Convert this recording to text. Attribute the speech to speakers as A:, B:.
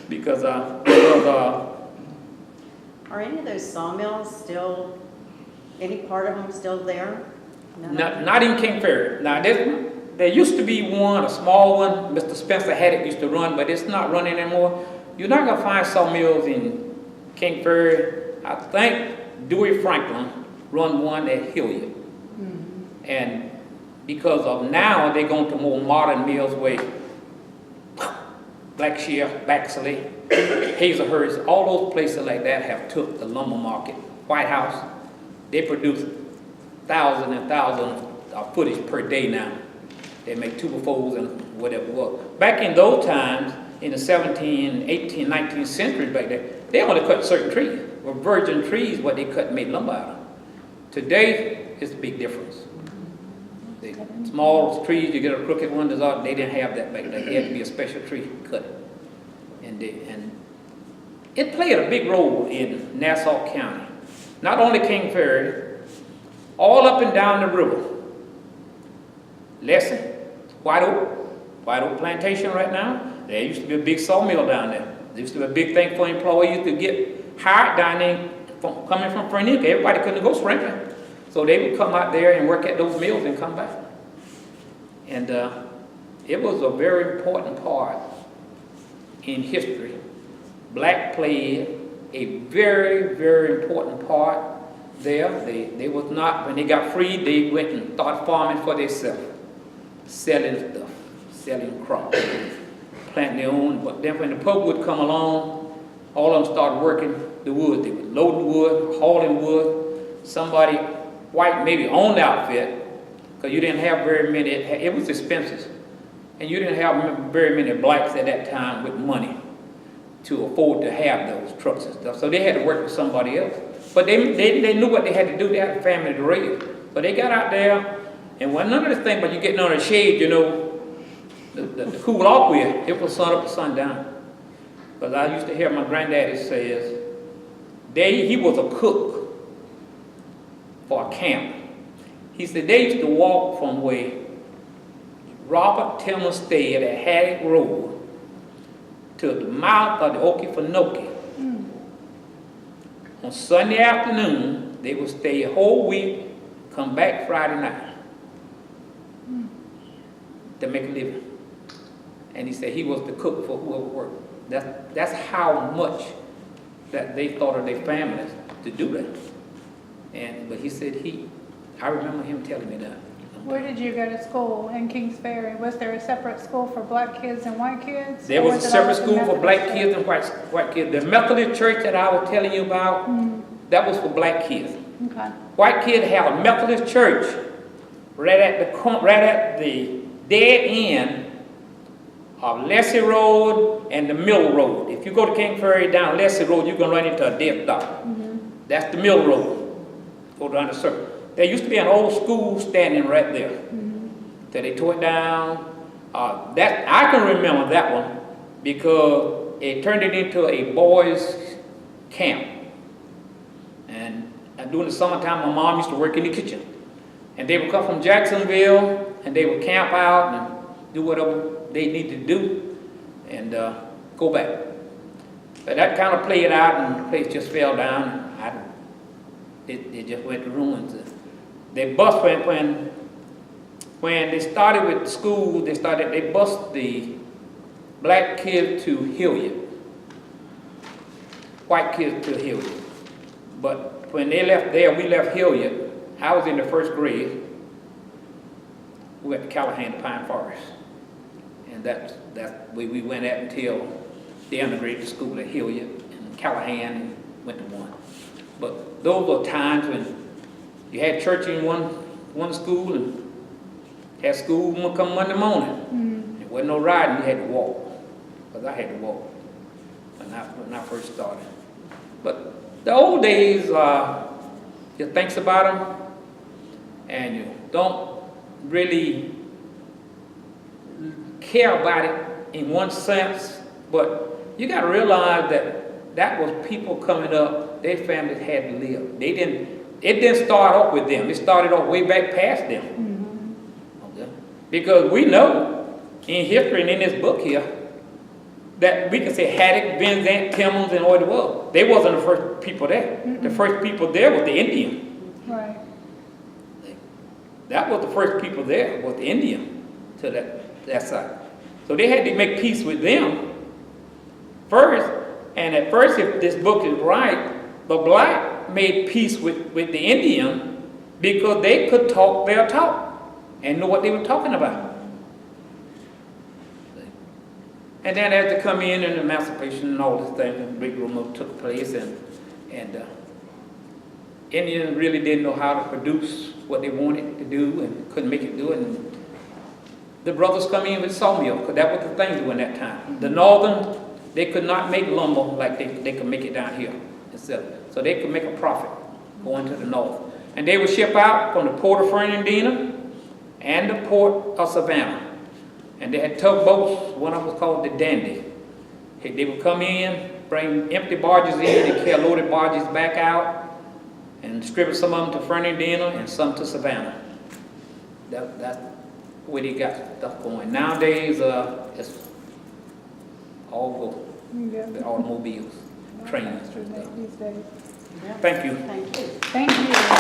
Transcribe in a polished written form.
A: because
B: Are any of those sawmills still, any part of them still there? None of them?
A: not in King Ferry. Now, there used to be one, a small one. Mr. Spencer had it, used to run, but it's not running anymore. You're not going to find sawmills in King Ferry. I think Dewey Franklin run one at Hilliard. And because of now, they're going to more modern mills where Blackshear, Baxley, Hazelhurst, all those places like that have took the lumber market. White House, they produce thousands and thousands of footage per day now. They make 2x4s and whatever it was. Back in those times, in the 17th, 18th, 19th century back there, they only cut certain trees. Were virgin trees what they cut and made lumber out of. Today, it's a big difference. The small trees, you get a crooked one, they didn't have that back then. They had to be a special tree cut. And it played a big role in Nassau County. Not only King Ferry, all up and down the river. Lesson, White Oak Plantation right now. There used to be a big sawmill down there. There used to be a big thing for employees to get hired down there coming from Fernie. Everybody couldn't go Franklin. So they would come out there and work at those mills and come back. And it was a very important part in history. Black played a very, very important part there. They was not, when they got free, they went and started farming for themselves. Selling stuff, selling crops, planting their own. But then when the pub would come along, all of them started working the wood. They would load the wood, hauling wood. Somebody white maybe owned the outfit, because you didn't have very many, it was expensive. And you didn't have very many blacks at that time with money to afford to have those trucks and stuff. So they had to work with somebody else. But they knew what they had to do. They had a family to raise. So they got out there, and when none of this thing, but you getting under the shade, you know, the cool off with, it was sun up to sundown. Because I used to hear my granddaddy says, he was a cook for a camp. He said they used to walk from where Robert Timmons stayed at Haddock Road to the mouth of the Okefenokee. On Sunday afternoon, they would stay a whole week, come back Friday night to make a living. And he said he was the cook for whoever worked. That's how much that they thought of their families to do that. But he said I remember him telling me that.
C: Where did you go to school in Kings Ferry? Was there a separate school for black kids and white kids?
A: There was a separate school for black kids and white kids. The Methodist church that I was telling you about, that was for black kids.
C: Okay.
A: White kids had a Methodist church right at the dead end of Leslie Road and the Mill Road. If you go to King Ferry down Leslie Road, you're going to run into a death stop. That's the Mill Road. Go down the circle. There used to be an old school standing right there. Till they tore it down. That I can remember that one because it turned it into a boys' camp. And during the summertime, my mom used to work in the kitchen. And they would come from Jacksonville and they would camp out and do whatever they needed to do and go back. But that kind of played out and the place just fell down. It just went to ruins. They bust when they started with the school. They bust the black kids to Hilliard, white kids to Hilliard. But when they left there, we left Hilliard. I was in the first grade. We went to Callahan to Pine Forest, and that's where we went at until they integrated the school at Hilliard and Callahan and went to one. But those were times when you had church in one school and had school come Monday morning. There wasn't no riding, you had to walk. Because I had to walk when I first started. But the old days, you think about them and you don't really care about it in one sense, but you got to realize that was people coming up, their families had to live. It didn't start off with them. It started off way back past them. Okay? Because we know in history and in this book here, that we could say Haddock, Vincent, Timmons, and what it was. They wasn't the first people there. The first people there was the Indian.
C: Right.
A: That was the first people there, was the Indian to that side. So they had to make peace with them first. And at first, if this book is right, the black made peace with the Indian because they could talk their talk and know what they were talking about. And then as they come in and emancipation and all this thing, and big rumor took place, and Indians really didn't know how to produce what they wanted to do and couldn't make it do it. And the brothers come in with sawmill, because that was the thing during that time. The northern, they could not make lumber like they could make it down here. So they could make a profit going to the north. And they would ship out from the port of Fernandina and the port of Savannah. And they had tugboats, one of them was called the Dandy. They would come in, bring empty barges in, they carry loaded barges back out, and distribute some of them to Fernandina and some to Savannah. That's where they got stuff going. Nowadays, it's all
C: Yeah.
A: the automobiles, trains.
C: These days.
B: Yeah.
A: Thank you.
B: Thank you.
C: Thank you.